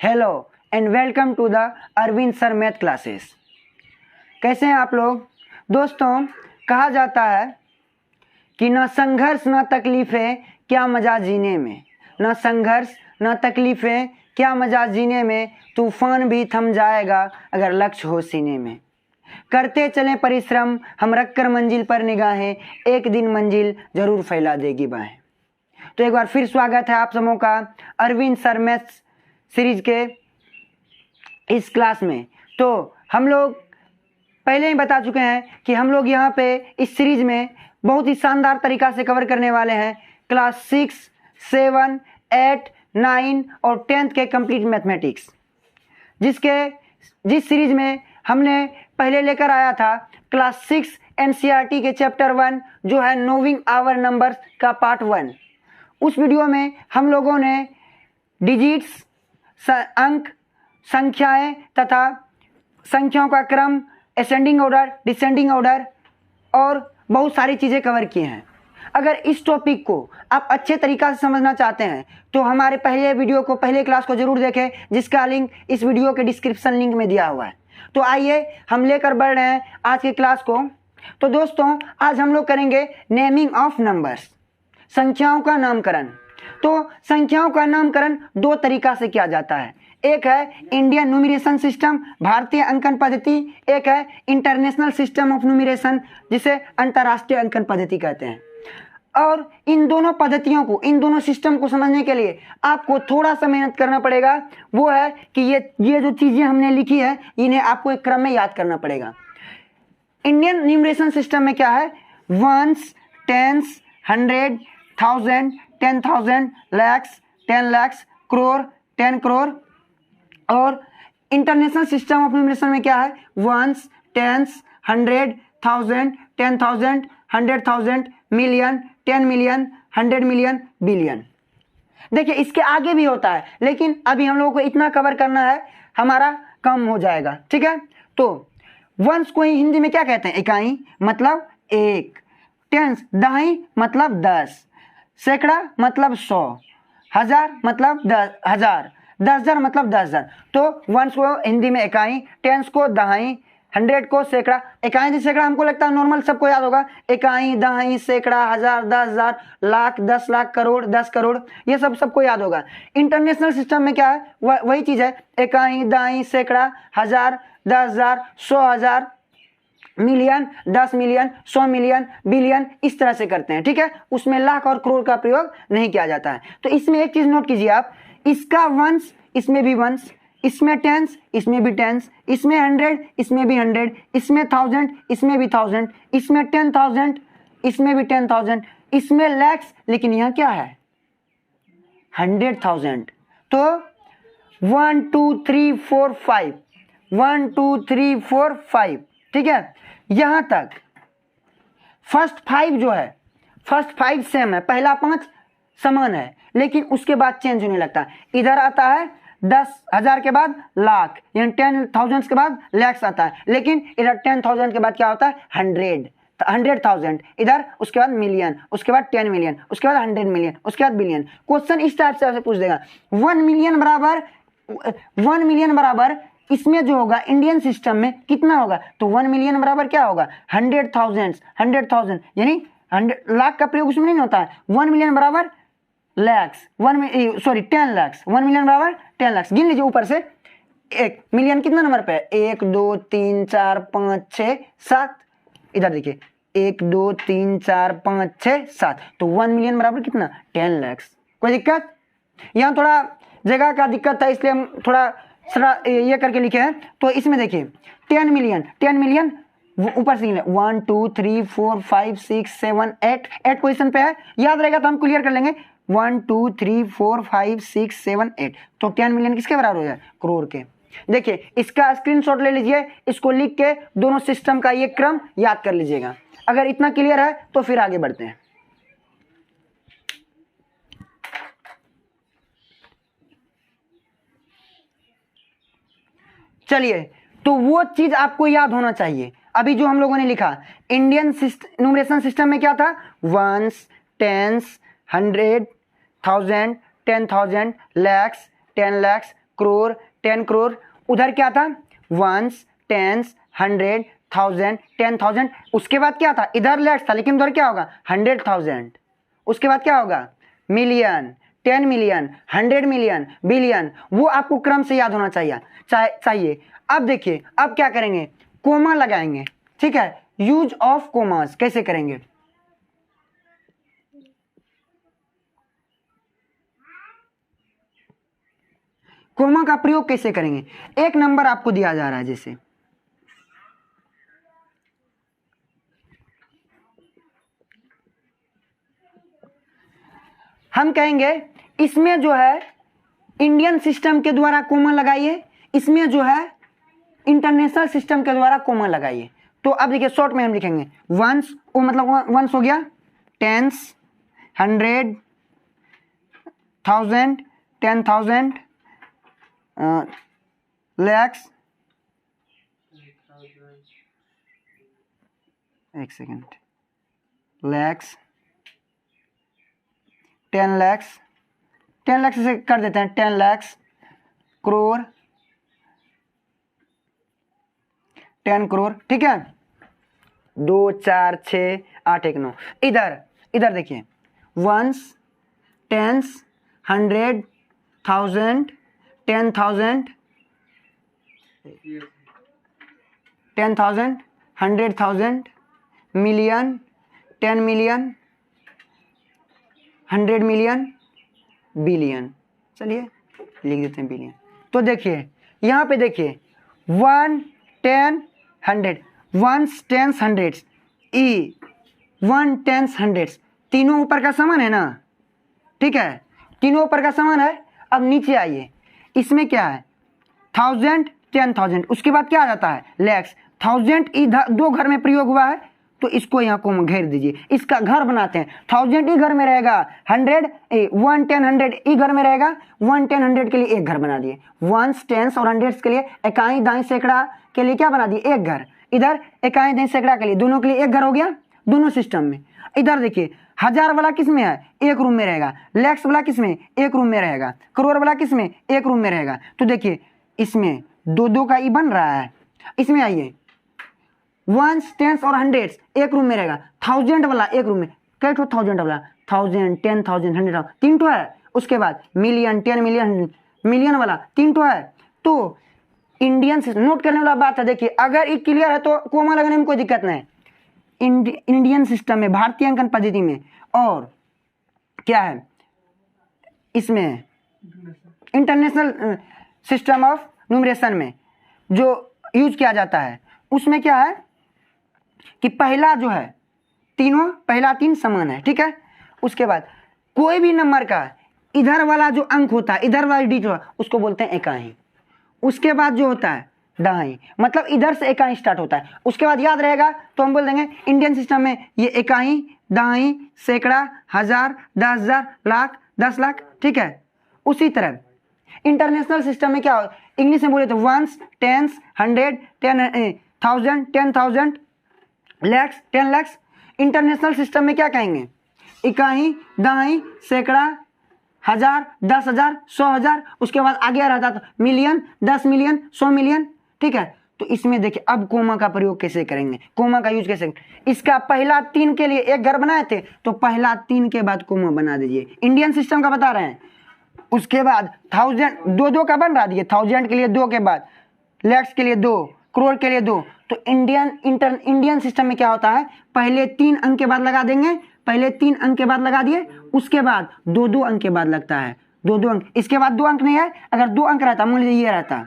Hello and welcome to the Arvind sir math classes. कैसे हैं आप लोग दोस्तों? कहा जाता है कि न संघर्ष न तकलीफ़ें क्या मज़ा जीने में, न संघर्ष न तकलीफ़ें क्या मज़ा जीने में, तूफान भी थम जाएगा अगर लक्ष्य हो सीने में। करते चलें परिश्रम हम रखकर मंजिल पर निगाहें, एक दिन मंजिल ज़रूर फैला देगी बाहें। तो एक बार फिर स्वागत है आप सबों का अरविंद सर मैथ्स सीरीज के इस क्लास में। तो हम लोग पहले ही बता चुके हैं कि हम लोग यहाँ पे इस सीरीज में बहुत ही शानदार तरीका से कवर करने वाले हैं क्लास 6, 7, 8, 9 और 10th के कंप्लीट मैथमेटिक्स, जिस सीरीज में हमने पहले लेकर आया था क्लास 6 एनसीईआरटी के चैप्टर 1 जो है नोइंग आवर नंबर्स का पार्ट 1। उस वीडियो में हम लोगों ने डिजिट्स, अंक, संख्याएं तथा संख्याओं का क्रम, असेंडिंग ऑर्डर, डिसेंडिंग ऑर्डर और बहुत सारी चीज़ें कवर की हैं। अगर इस टॉपिक को आप अच्छे तरीक़ा से समझना चाहते हैं तो हमारे पहले क्लास को ज़रूर देखें, जिसका लिंक इस वीडियो के डिस्क्रिप्शन लिंक में दिया हुआ है। तो आइए हम लेकर बढ़ रहे हैं आज की क्लास को। तो दोस्तों आज हम लोग करेंगे नेमिंग ऑफ नंबर्स, संख्याओं का नामकरण। तो संख्याओं का नामकरण दो तरीका से किया जाता है, एक है इंडियन न्यूमरेशन सिस्टम, भारतीय अंकन पद्धति, एक है इंटरनेशनल सिस्टम ऑफ न्यूमरेशन, जिसे अंतर्राष्ट्रीय अंकन पद्धति कहते हैं। और इन दोनों पद्धतियों को, इन दोनों सिस्टम को समझने के लिए आपको थोड़ा सा मेहनत करना पड़ेगा। वो है कि ये जो चीज़ें हमने लिखी है इन्हें आपको एक क्रम में याद करना पड़ेगा। इंडियन न्यूमरेशन सिस्टम में क्या है? Ones, tens, 100, 1000, 10,000, lakhs, 10 lakhs, crore, 10 crore. और इंटरनेशनल सिस्टम ऑफ न्यूमरेशन में क्या है? Ones, tens, 100, 1000, 10,000, 100,000, million, 10 million, 100 million, billion. देखिए इसके आगे भी होता है, लेकिन अभी हम लोगों को इतना कवर करना है, हमारा कम हो जाएगा, ठीक है। तो वंस को ही हिंदी में क्या कहते हैं? इकाई मतलब एक, टेंस दहाई मतलब 10, सैकड़ा मतलब 100, हजार मतलब 10,000, 10,000 मतलब 10,000। तो वंस को हिंदी में इकाई, टेंस को दहाई, 100 को सैकड़ा। इकाई सैकड़ा हमको लगता है नॉर्मल सबको याद होगा, इकाई, दहाई, सैकड़ा, हजार, 10,000, लाख, 10 लाख, करोड़, 10 करोड़, ये सबको याद होगा। इंटरनेशनल सिस्टम में क्या है? वही चीज़ है, इकाई, दहाई, सैकड़ा, हजार, 10,000, 100,000, मिलियन, 10 मिलियन, 100 मिलियन, बिलियन, इस तरह से करते हैं, ठीक है। उसमें लाख और करोड़ का प्रयोग नहीं किया जाता है। तो इसमें एक चीज नोट कीजिए आप, इसका वंस, इसमें भी वंस, इसमें टेंस, इसमें भी टेंस, इसमें 100, इसमें भी 100, इसमें 1000, इसमें भी 1000, इसमें 10,000, इसमें भी 10,000, इसमें लैक्स, लेकिन यहाँ क्या है? 100,000। तो 1 2 3 4 5, 1 2 3 4 5, ठीक है। यहां तक फर्स्ट 5 जो है, फर्स्ट 5 सेम है, पहला 5 समान है, लेकिन उसके बाद चेंज होने लगता है। इधर आता है 10,000 के बाद लाख, यानी 10,000 के बाद लैक्स आता है, लेकिन इधर 10,000 के बाद क्या होता है? 100,000, इधर उसके बाद मिलियन, उसके बाद 10 मिलियन, उसके बाद 100 मिलियन, उसके बाद बिलियन। क्वेश्चन इस टाइप से पूछ देगा, 1 मिलियन बराबर इसमें जो होगा इंडियन सिस्टम में कितना होगा? तो 1 मिलियन बराबर क्या होगा? 100,000, यानी 100 लाख का प्रयोग उसमें नहीं होता है। 1 मिलियन बराबर लैक्स, 10 लाख, 1 मिलियन बराबर 10 लाख। गिन लीजिए ऊपर से, 1 मिलियन कितना नंबर पे है? 1 2 3 4 5 6 7, इधर देखिए 1 2 3 4 5 6 7। तो 1 मिलियन बराबर कितना? 10 लाख। कोई दिक्कत? यहाँ थोड़ा जगह का दिक्कत है, इसलिए हम थोड़ा ये करके लिखे हैं। तो इसमें देखिए 10 मिलियन ऊपर से 1 2 3 4 5 6 7 8 पोजीशन पे है, याद रहेगा तो हम क्लियर कर लेंगे। 1 2 3 4 5 6 7 8, तो 10 मिलियन किसके बराबर हो जाए? करोड़ के। देखिए इसका स्क्रीनशॉट ले लीजिए, इसको लिख के दोनों सिस्टम का ये क्रम याद कर लीजिएगा। अगर इतना क्लियर है तो फिर आगे बढ़ते हैं। चलिए, तो वो चीज आपको याद होना चाहिए। अभी जो हम लोगों ने लिखा इंडियन न्यूमरेशन सिस्टम में क्या था? Ones, tens, 100, 1000, 10,000, lakhs, 10 lakhs, crore, 10 crore. उधर क्या था? Ones, tens, 100, 1000, 10,000। उसके बाद क्या था? इधर लैक्स था, लेकिन उधर क्या होगा? 100,000। उसके बाद क्या होगा? Million, 10 million, 100 million, billion. वो आपको क्रम से याद होना चाहिए। अब देखिए, अब क्या करेंगे? कोमा लगाएंगे, ठीक है। यूज ऑफ कोमास कैसे करेंगे? कोमा का प्रयोग कैसे करेंगे? एक नंबर आपको दिया जा रहा है, जैसे हम कहेंगे इसमें जो है इंडियन सिस्टम के द्वारा कोमा लगाइए, इसमें जो है इंटरनेशनल सिस्टम के द्वारा कोमा लगाइए। तो अब देखिए, शॉर्ट में हम लिखेंगे वंस, वो मतलब वंस हो गया, टेंस, 100, 1000, 10,000, लैक्स, एक सेकेंड, लैक्स, 10 लैक्स, 10 लैक्स से कर देते हैं, 10 लैक्स, करोड़, 10 करोड़, ठीक है। 2, 4, 6, 8, 1, 9। इधर देखिए, ones, tens, 100, 1000, 10,000, 10,000, 100,000, million, 10 million, 100 million, billion. चलिए लिख देते हैं बिलियन। तो देखिए यहाँ पे देखिए 1, 10, 100, वंस, टेंस, 100, ई 1, 10, 100, तीनों ऊपर का समान है ना, ठीक है, तीनों ऊपर का समान है। अब नीचे आइए, इसमें क्या है? 1000, 10,000, उसके बाद क्या आ जाता है? लैक्स। 1000 इधर दो घर में प्रयोग हुआ है, तो इसको यहाँ को घेर दीजिए, इसका घर बनाते हैं। 1000 ई घर में रहेगा, 100, 1, 10, 100 ई घर में रहेगा, 1, 10, 100 के लिए एक घर बना दिए। वंस, टेंस और 100 के लिए इकाई, दाई, सैकड़ा के लिए क्या बना दिए? एक घर। इधर इकाई, दाई, सैकड़ा के लिए दोनों के लिए एक घर हो गया, दोनों सिस्टम में। इधर देखिए, 1000 वाला किस में है? एक रूम में रहेगा। लैक्स वाला किस में? एक रूम में रहेगा। करोड़ वाला किस में? एक रूम में रहेगा। तो देखिए इसमें दो का ई बन रहा है। इसमें आइए, वंस, टेंस और 100 एक रूम में रहेगा। 1000 वाला एक रूम में, कई ठो 1000 वाला? 1000, 10,000, 100,000, 3 ठो है। उसके बाद मिलियन, 10 मिलियन, मिलियन वाला 3 ठो है। तो इंडियन से नोट करने वाला बात है, देखिए अगर ये क्लियर है तो कोमा लगाने में कोई दिक्कत नहीं। इंडियन सिस्टम में, भारतीय अंकन पद्धति में, और क्या है इसमें इंटरनेशनल सिस्टम ऑफ न्यूमरेशन में जो यूज किया जाता है, उसमें क्या है कि पहला जो है तीनों, पहला 3 समान है, ठीक है। उसके बाद कोई भी नंबर का इधर वाला जो अंक होता है, इधर वाला डिजिट, उसको बोलते हैं इकाई। उसके बाद जो होता है दहाई, मतलब इधर से इकाई स्टार्ट होता है। उसके बाद याद रहेगा तो हम बोल देंगे इंडियन सिस्टम में ये इकाई, दहाई, सैकड़ा, 1000, 10,000, लाख, 10 लाख, ठीक है। उसी तरह इंटरनेशनल सिस्टम में क्या हो, इंग्लिश में बोले तो ones, tens, 100, 10,000, 10,000, lakhs, 10 lakhs. International system में क्या कहेंगे? इकाई, दहाई, सैकड़ा, 1000, 10,000, 100,000। उसके बाद आगे रहता था मिलियन, 10 मिलियन, 100 मिलियन, ठीक है। तो इसमें देखिए अब कोमा का प्रयोग कैसे करेंगे, कोमा का यूज कैसे करेंगे। इसका पहला 3 के लिए एक घर बनाए थे, तो पहला 3 के बाद कोमा बना दीजिए। इंडियन सिस्टम का बता रहे हैं। उसके बाद 1000, 2 का बन रहा दिए, 1000 के लिए 2 के बाद, लैक्स के लिए 2, करोड़ के लिए 2। तो इंडियन सिस्टम में क्या होता है, पहले 3 अंक के बाद लगा देंगे, पहले 3 अंक के बाद लगा दिए, उसके बाद 2 अंक के बाद लगता है, 2 अंक। इसके बाद 2 अंक नहीं है, अगर 2 अंक रहता, मान लीजिए ये रहता,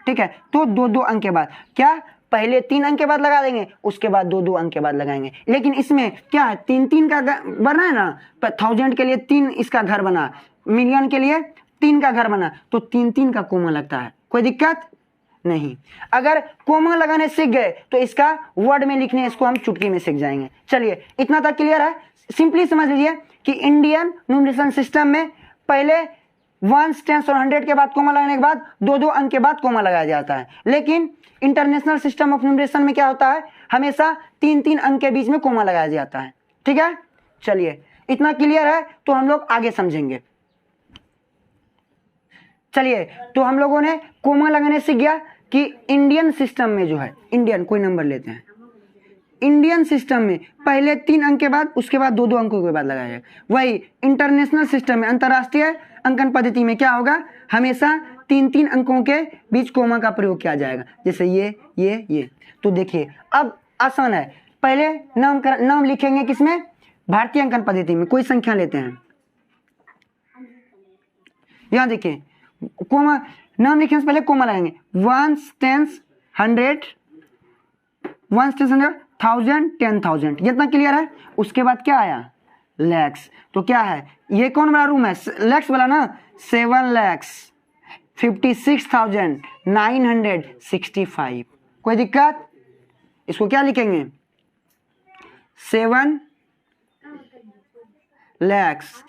ठीक है, तो 2 अंक के बाद क्या, पहले 3 अंक के बाद लगा देंगे, उसके बाद 2 अंक के बाद लगाएंगे। लेकिन इसमें क्या है, 3 का बना है ना, 1000 के लिए 3 इसका घर बना, मिलियन के लिए 3 का घर बना, तो 3 का कोमा लगता है, कोई दिक्कत नहीं। अगर कोमा लगाने सीख गए तो इसका वर्ड में लिखने, इसको हम चुटकी में सीख जाएंगे। चलिए इतना तक क्लियर है। सिंपली समझ लीजिए कि इंडियन न्यूमरेशन सिस्टम में पहले वंस, टेंस और 100 के बाद कोमा लगाने के बाद 2 अंक के बाद कोमा लगाया जाता है। लेकिन इंटरनेशनल सिस्टम ऑफ न्यूमरेशन में क्या होता है, हमेशा 3 अंक के बीच में कोमा लगाया जाता है, ठीक है। चलिए इतना क्लियर है तो हम लोग आगे समझेंगे। चलिए, तो हम लोगों ने कोमा लगाने सीख गया कि इंडियन सिस्टम में जो है, इंडियन कोई नंबर लेते हैं, इंडियन सिस्टम में पहले 3 अंक के बाद, उसके बाद 2-2 अंकों के बाद लगाया जाएगा। वही इंटरनेशनल सिस्टम में, अंतर्राष्ट्रीय अंकन पद्धति में क्या होगा, हमेशा 3-3 अंकों के बीच कोमा का प्रयोग किया जाएगा, जैसे ये। तो देखिए अब आसान है, पहले नाम लिखेंगे किसमें, भारतीय अंकन पद्धति में। कोई संख्या लेते हैं, यहां देखिए कोमा, नाम लिखने से पहले कोमा लगाएंगे। 1s, 10s, 100, 1s, 10s, 100, 1000, 10,000, ये इतना क्लियर है। उसके बाद क्या आया, लैक्स। तो क्या है, ये कौन वाला रूम है, लैक्स वाला ना, 7,56,965। कोई दिक्कत, इसको क्या लिखेंगे, 7 lakhs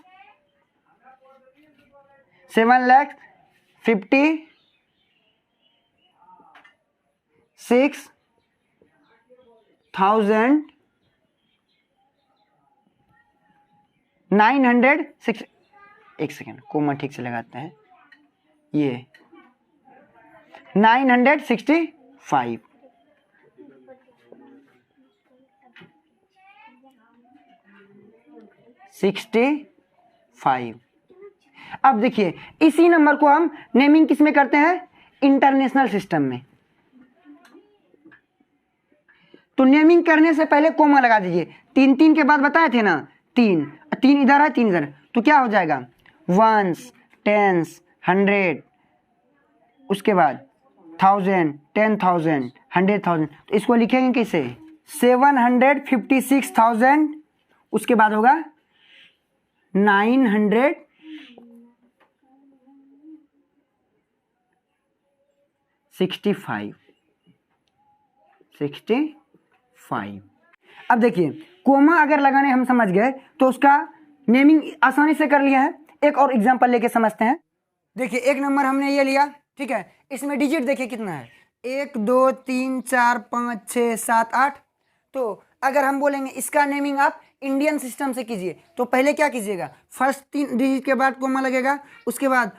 7,56,906। एक सेकेंड, कोमा ठीक से लगाते हैं, ये 965। अब देखिए इसी नंबर को हम नेमिंग किस में करते हैं, इंटरनेशनल सिस्टम में। तो नेमिंग करने से पहले कोमा लगा दीजिए। 3-3 के बाद बताए थे ना, 3 इधर है, 3 इधर है, तो क्या हो जाएगा, 1s, 10s, 100, उसके बाद 1000, 10,000, 100,000। तो इसको लिखेंगे कैसे, 756,000, उसके बाद होगा 965। अब देखिए कोमा अगर लगाने हम समझ गए तो उसका नेमिंग आसानी से कर लिया है। एक और एग्जांपल लेके समझते हैं। देखिए एक नंबर हमने ये लिया, ठीक है, इसमें डिजिट देखिए कितना है, 1 2 3 4 5 6 7 8। तो अगर हम बोलेंगे इसका नेमिंग आप इंडियन सिस्टम से कीजिए, तो पहले क्या कीजिएगा, फर्स्ट 3 डिजिट के बाद कोमा लगेगा, उसके बाद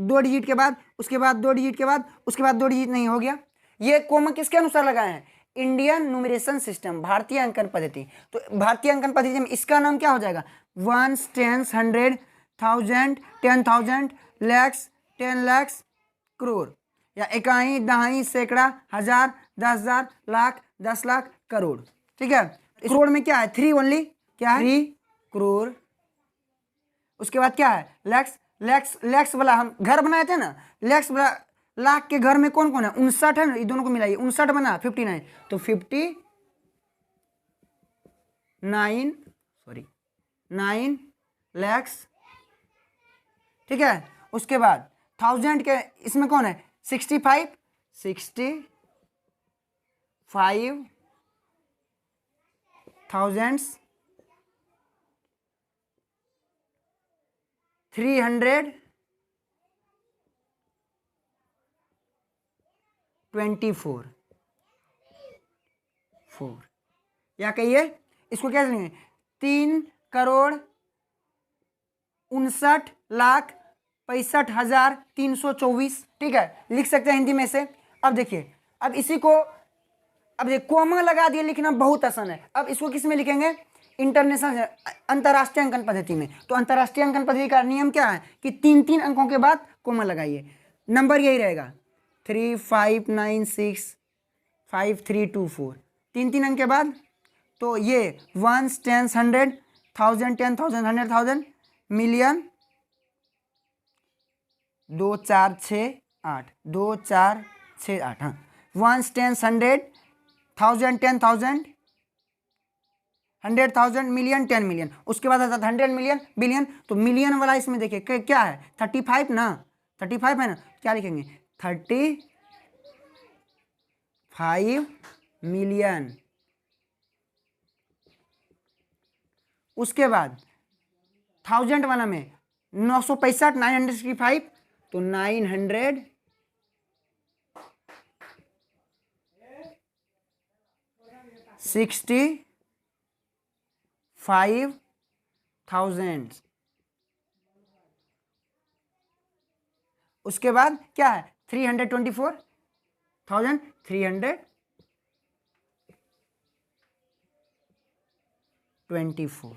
2 डिजिट के बाद, उसके बाद 2 डिजिट के बाद, उसके बाद 2 डिजिट नहीं हो गया। ये कोमा किसके अनुसार लगाए हैं, इंडियन न्यूमरेशन सिस्टम, भारतीय अंकन पद्धति। तो भारतीय अंकन पद्धति में इसका नाम क्या हो जाएगा, 1s, 10s, 100, 1000, 10,000, lakhs, 10 lakhs, crore, या इकाई, दहाई, सैकड़ा, हजार, 10,000, लाख, 10 लाख, करोड़। ठीक है, करोड़ में क्या है, 3 ओनली, क्या है 3 करोड़। उसके बाद क्या है, लैक्स वाला हम घर बनाए थे ना, लैक्स वाला लाख के घर में कौन कौन है, 59 है ना, ये दोनों को मिलाइए, 59 बना 59, तो 9 lakhs। ठीक है, उसके बाद 1000 के इसमें कौन है, 65 thousands, 324 या कहिए इसको क्या लिखेंगे, 3,59,65,324। ठीक है, लिख सकते हैं हिंदी में से। अब देखिए, अब इसी को, अब देखिए कोमा लगा दिए, लिखना बहुत आसान है। अब इसको किस में लिखेंगे, इंटरनेशनल, अंतर्राष्ट्रीय अंकन पद्धति में। तो अंतर्राष्ट्रीय अंकन पद्धति का नियम क्या है कि 3-3 अंकों के बाद कोमा लगाइए, नंबर यही रहेगा 35965324, 3-3 अंक के बाद। तो ये 1s, 10s, 100, 1000, 10,000, 100,000, मिलियन, 2 4 6 8, 2 4 6 8, हाँ, 1s, 10s, 100, 1000, 10,000, 100,000, मिलियन, 10 मिलियन। उसके बाद आता है 100 मिलियन, बिलियन। तो मिलियन वाला इसमें देखिए क्या है, 35 ना, 35 है ना, क्या लिखेंगे, 35 मिलियन। उसके बाद 1000 वाला में 965, 965, तो 965,000। उसके बाद क्या है 324,324।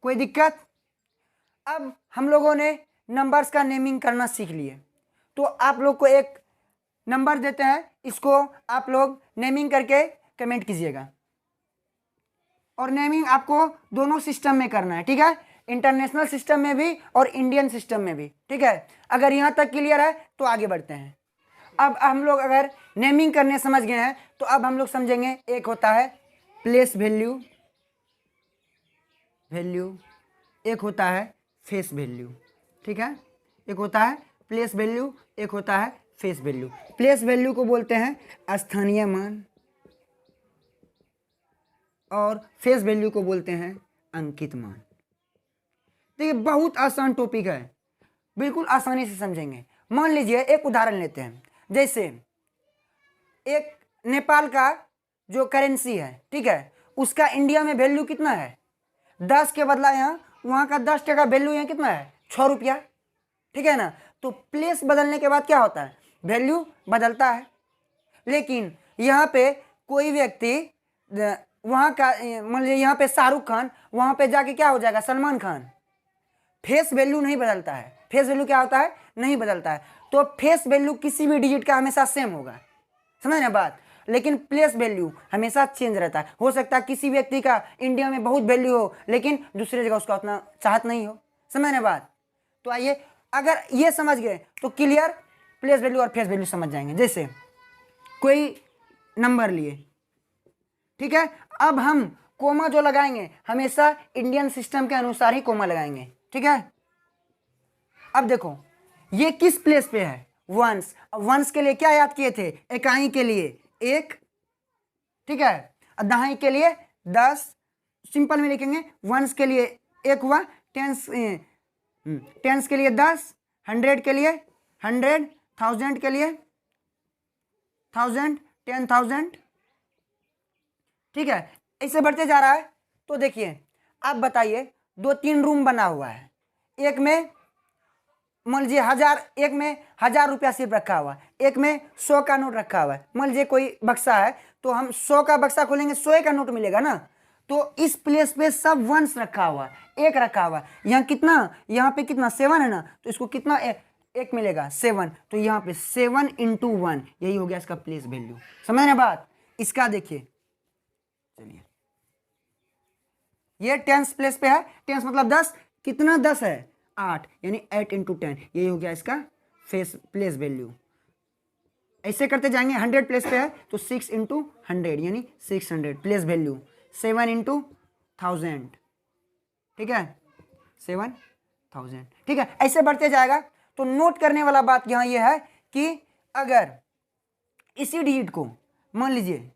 कोई दिक्कत? अब हम लोगों ने नंबर्स का नेमिंग करना सीख लिए, तो आप लोग को एक नंबर देते हैं, इसको आप लोग नेमिंग करके कमेंट कीजिएगा। और नेमिंग आपको दोनों सिस्टम में करना है, ठीक है, इंटरनेशनल सिस्टम में भी और इंडियन सिस्टम में भी, ठीक है। अगर यहाँ तक क्लियर है तो आगे बढ़ते हैं। अब हम लोग अगर नेमिंग करने समझ गए हैं तो अब हम लोग समझेंगे, एक होता है प्लेस वैल्यू, एक होता है फेस वैल्यू, ठीक है। एक होता है प्लेस वैल्यू, एक होता है फेस वैल्यू। प्लेस वैल्यू को बोलते हैं स्थानीय मान और फेस वैल्यू को बोलते हैं अंकित मान। देखिए बहुत आसान टॉपिक है, बिल्कुल आसानी से समझेंगे। मान लीजिए एक उदाहरण लेते हैं, जैसे एक नेपाल का जो करेंसी है, ठीक है, उसका इंडिया में वैल्यू कितना है 10 के बदला यहाँ वहाँ का 10 टका वैल्यू यहाँ कितना है 6 रुपया, ठीक है ना। तो प्लेस बदलने के बाद क्या होता है, वैल्यू बदलता है। लेकिन यहाँ पे कोई व्यक्ति वहाँ का मान लीजिए यहाँ पे शाहरुख खान, वहाँ पे जाके क्या हो जाएगा सलमान खान। फेस वैल्यू नहीं बदलता है, फेस वैल्यू क्या होता है नहीं बदलता है। तो फेस वैल्यू किसी भी डिजिट का हमेशा सेम होगा, समझ ना बात। लेकिन प्लेस वैल्यू हमेशा चेंज रहता है। हो सकता है किसी व्यक्ति का इंडिया में बहुत वैल्यू हो लेकिन दूसरी जगह उसका उतना चाहत नहीं हो, समझ ना बात। तो आइए अगर ये समझ गए तो क्लियर प्लेस वैल्यू और फेस वैल्यू समझ जाएंगे। जैसे कोई नंबर लिए, ठीक है, अब हम कोमा जो लगाएंगे हमेशा इंडियन सिस्टम के अनुसार ही कोमा लगाएंगे, ठीक है। अब देखो ये किस प्लेस पे है वंस। अब वंस के लिए क्या याद किए थे, इकाई के लिए 1, ठीक है, दहाई के लिए 10, सिंपल में लिखेंगे। वंस के लिए 1 हुआ, टेंस के लिए 10, 100 के लिए 100, 1000 के लिए 1000, 10,000, ठीक है। ऐसे बढ़ते जा रहा है। तो देखिए आप बताइए 2-3 रूम बना हुआ है, एक में मान लीजिए 1000, एक में 1000 रुपया सिर्फ रखा हुआ है, एक में 100 का नोट रखा हुआ है। मान लीजिए कोई बक्सा है तो हम 100 का बक्सा खोलेंगे 100 का नोट मिलेगा ना। तो इस प्लेस पे सब वंस रखा हुआ है, एक रखा हुआ है। यहाँ कितना, यहाँ पे कितना 7 है ना, तो इसको कितना एक मिलेगा 7। तो यहाँ पे 7 × 1 यही हो गया इसका प्लेस वैल्यू, समझ ना बात। इसका देखिए चलिए ये टेंस प्लेस पे है, टेंस मतलब 10, कितना 10 है 8, यानी 8 × 10 यही हो गया इसका फेस प्लेस वैल्यू। ऐसे करते जाएंगे। 100 प्लेस पे है तो 6 × 100 यानी 600 प्लेस वैल्यू। 7 × 1000, ठीक है, 7000, ठीक है। ऐसे बढ़ते जाएगा। तो नोट करने वाला बात यहाँ ये है कि अगर इसी डिजिट को मान लीजिए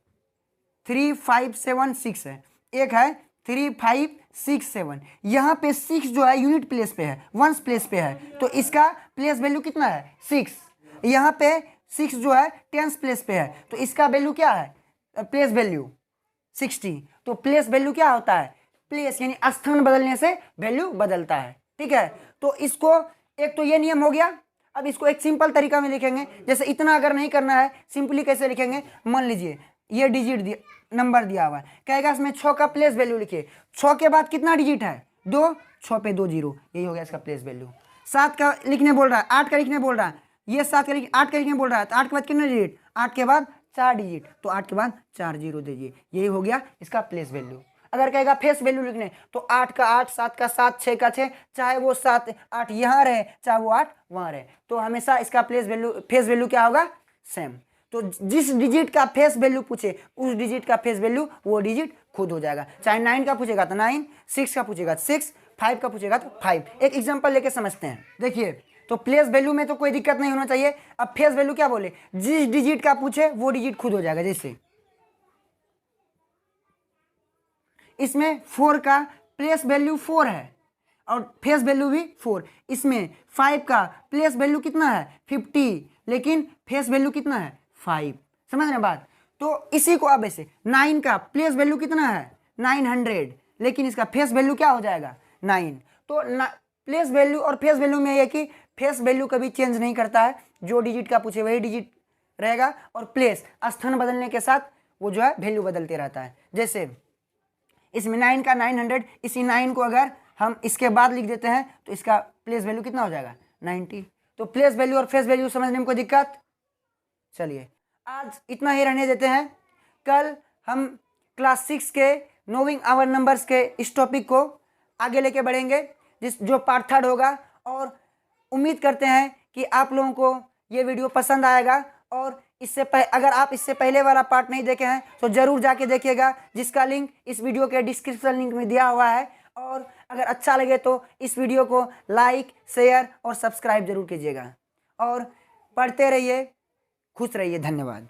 3576 है, एक है 3567, यहाँ पे 6 जो है यूनिट प्लेस पे है, वंस प्लेस पे है, तो इसका प्लेस वैल्यू कितना है 6। यहाँ पे 6 जो है टेंस प्लेस पे है, तो इसका वैल्यू क्या है प्लेस वैल्यू 60। तो प्लेस वैल्यू क्या होता है, प्लेस यानी स्थान बदलने से वैल्यू बदलता है, ठीक है। तो इसको एक तो ये नियम हो गया। अब इसको एक सिंपल तरीका में लिखेंगे। जैसे इतना अगर नहीं करना है, सिंपली कैसे लिखेंगे, मान लीजिए ये डिजिट नंबर दिया हुआ है, कहेगा इसमें 6 का प्लेस वैल्यू लिखिए। 6 के बाद कितना डिजिट है 2, 6 पे 2 0, यही हो गया इसका प्लेस वैल्यू। 7 का लिखने बोल रहा है, 8 का लिखने बोल रहा है, ये 8 का लिखने बोल रहा है, तो 8 के बाद कितना डिजिट, 8 के बाद 4 डिजिट, तो 8 के बाद 4 0 दीजिए, यही हो गया इसका प्लेस वैल्यू। अगर कहेगा फेस वैल्यू लिखने तो 8 का 8, 7 का 7, 6 का 6, चाहे वो 7 8 यहाँ रहे चाहे वो 8 वहाँ रहे, तो हमेशा इसका प्लेस वैल्यू फेस वैल्यू क्या होगा सेम। तो जिस डिजिट का फेस वैल्यू पूछे उस डिजिट का फेस वैल्यू वो डिजिट खुद हो जाएगा। चाहे 9 का पूछेगा तो 9, 6 का पूछेगा तो 6, 5 का पूछेगा तो 5। एक एग्जांपल लेके समझते हैं। देखिए तो प्लेस वैल्यू में तो कोई दिक्कत नहीं होना चाहिए। अब फेस वैल्यू क्या बोले, जिस डिजिट का पूछे वो डिजिट खुद हो जाएगा। जैसे इसमें 4 का प्लेस वैल्यू 4 है और फेस वैल्यू भी 4। इसमें 5 का प्लेस वैल्यू कितना है 50, लेकिन फेस वैल्यू कितना है 5, समझ रहे बात। तो इसी को अब ऐसे 9 का प्लेस वैल्यू कितना है 900, लेकिन इसका फेस वैल्यू क्या हो जाएगा 9। तो प्लेस वैल्यू और फेस वैल्यू में ये कि फेस वैल्यू कभी चेंज नहीं करता है, जो डिजिट का पूछे वही डिजिट रहेगा, और प्लेस स्थान बदलने के साथ वो जो है वैल्यू बदलते रहता है। जैसे इसमें 9 का 900, इसी 9 को अगर हम इसके बाद लिख देते हैं तो इसका प्लेस वैल्यू कितना हो जाएगा 90। तो प्लेस वैल्यू और फेस वैल्यू समझने में कोई दिक्कत? चलिए आज इतना ही रहने देते हैं। कल हम क्लास 6 के नोइंग आवर नंबर्स के इस टॉपिक को आगे लेके बढ़ेंगे, जो पार्ट 3 होगा। और उम्मीद करते हैं कि आप लोगों को ये वीडियो पसंद आएगा, और अगर आप इससे पहले वाला पार्ट नहीं देखे हैं तो ज़रूर जाके देखिएगा, जिसका लिंक इस वीडियो के डिस्क्रिप्शन लिंक में दिया हुआ है। और अगर अच्छा लगे तो इस वीडियो को लाइक, शेयर और सब्सक्राइब जरूर कीजिएगा, और पढ़ते रहिए, खुश रहिए। धन्यवाद।